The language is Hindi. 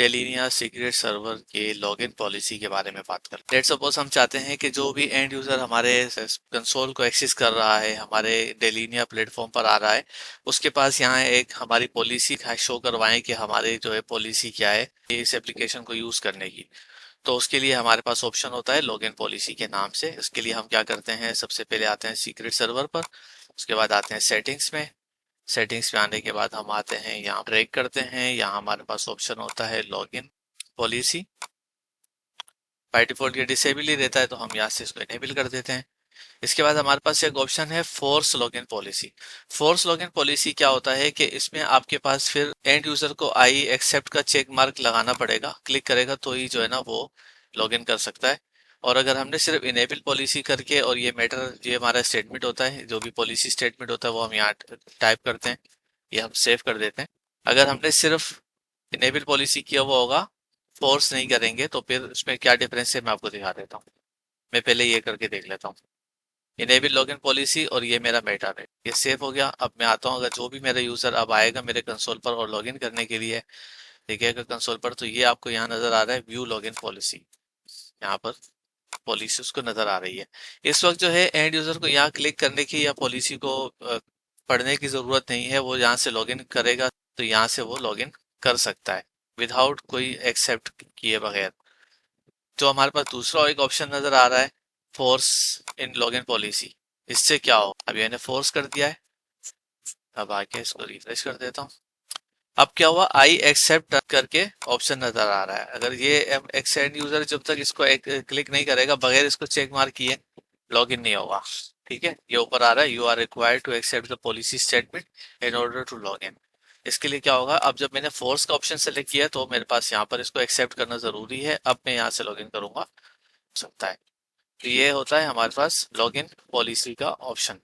टेलिनिया सीक्रेट सर्वर के लॉगिन पॉलिसी के बारे में बात करते हैं। लेट्स सपोज हम चाहते हैं कि जो भी एंड यूजर हमारे कंसोल को एक्सेस कर रहा है, हमारे टेलिनिया प्लेटफॉर्म पर आ रहा है, उसके पास यहाँ एक हमारी पॉलिसी शो करवाएं कि हमारे जो है पॉलिसी क्या है इस एप्लीकेशन को यूज करने की। तो उसके लिए हमारे पास ऑप्शन होता है लॉगिन पॉलिसी के नाम से। इसके लिए हम क्या करते हैं, सबसे पहले आते हैं सीक्रेट सर्वर पर, उसके बाद आते हैं सेटिंग्स में। सेटिंग्स में आने के बाद हम आते हैं यहाँ ब्रेक करते हैं, यहाँ हमारे पास ऑप्शन होता है लॉगिन पॉलिसी। बाय डिफॉल्ट ये डिसेबल ही रहता है, तो हम यहाँ से इसको इनेबल कर देते हैं। इसके बाद हमारे पास एक ऑप्शन है force login policy. Force login policy क्या होता है कि इसमें आपके पास फिर एंड यूजर को आई एक्सेप्ट का चेक मार्क लगाना पड़ेगा, क्लिक करेगा तो ही जो है ना वो लॉगिन कर सकता है। और अगर हमने सिर्फ इनेबल पॉलिसी करके, और ये हमारा स्टेटमेंट होता है, जो भी पॉलिसी स्टेटमेंट होता है वो हम यहाँ टाइप करते हैं, ये हम सेव कर देते हैं। अगर हमने सिर्फ इनेबल पॉलिसी किया हुआ होगा, फोर्स नहीं करेंगे, तो फिर उसमें क्या डिफरेंस है मैं आपको दिखा देता हूँ। मैं पहले ये करके देख लेता हूँ, इनेबल लॉगिन पॉलिसी, और ये मेरा मेटा है, ये सेव हो गया। अब मैं आता हूँ, अगर जो भी मेरा यूजर अब आएगा मेरे कंसोल पर और लॉगिन करने के लिए, ठीक है, कंसोल पर, तो ये आपको यहाँ नजर आ रहा है व्यू लॉगिन पॉलिसी, यहाँ पर पॉलिसी उसको नजर आ रही है। इस वक्त जो है एंड यूजर को यहाँ क्लिक करने की या पॉलिसी को पढ़ने की जरूरत नहीं है, वो यहाँ से लॉगिन करेगा तो यहाँ से वो लॉगिन कर सकता है विदाउट कोई एक्सेप्ट किए बगैर। जो हमारे पास दूसरा एक ऑप्शन नजर आ रहा है फोर्स इन लॉगिन पॉलिसी, इससे क्या हो, अब मैंने फोर्स कर दिया है। अब आके इसको रिफ्रेश कर देता हूँ। अब क्या हुआ, आई एक्सेप्ट करके ऑप्शन नजर आ रहा है। अगर ये एक्सेप्ट यूजर जब तक इसको क्लिक नहीं करेगा, बगैर इसको चेक मार्क किए लॉगिन नहीं होगा। ठीक है, ये ऊपर आ रहा है, you are required to accept the policy statement in order to log in. इसके लिए क्या होगा, अब जब मैंने फोर्स का ऑप्शन सेलेक्ट किया तो मेरे पास यहाँ पर इसको एक्सेप्ट करना जरूरी है। अब मैं यहाँ से लॉगिन करूंगा, सकता है। तो ये होता है हमारे पास लॉगिन पॉलिसी का ऑप्शन।